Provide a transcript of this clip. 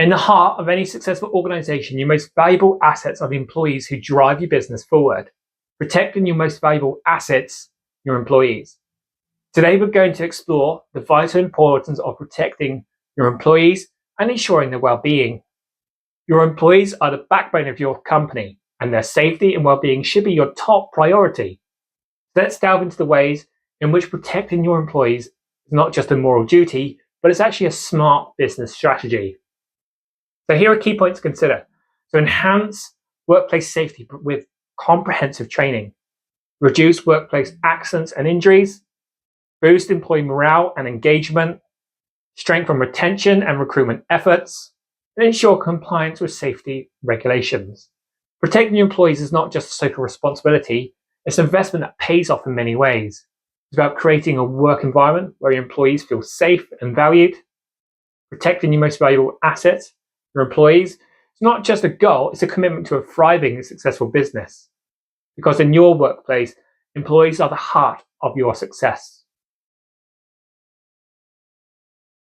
In the heart of any successful organization, your most valuable assets are the employees who drive your business forward. Protecting your most valuable assets, your employees. Today, we're going to explore the vital importance of protecting your employees and ensuring their well-being. Your employees are the backbone of your company, and their safety and well-being should be your top priority. Let's delve into the ways in which protecting your employees is not just a moral duty, but it's actually a smart business strategy. So here are key points to consider. So enhance workplace safety with comprehensive training, reduce workplace accidents and injuries, boost employee morale and engagement, strengthen retention and recruitment efforts, and ensure compliance with safety regulations. Protecting your employees is not just a social responsibility, it's an investment that pays off in many ways. It's about creating a work environment where your employees feel safe and valued. Protecting your most valuable assets, your employees, it's not just a goal, it's a commitment to a thriving and successful business. Because in your workplace, employees are the heart of your success.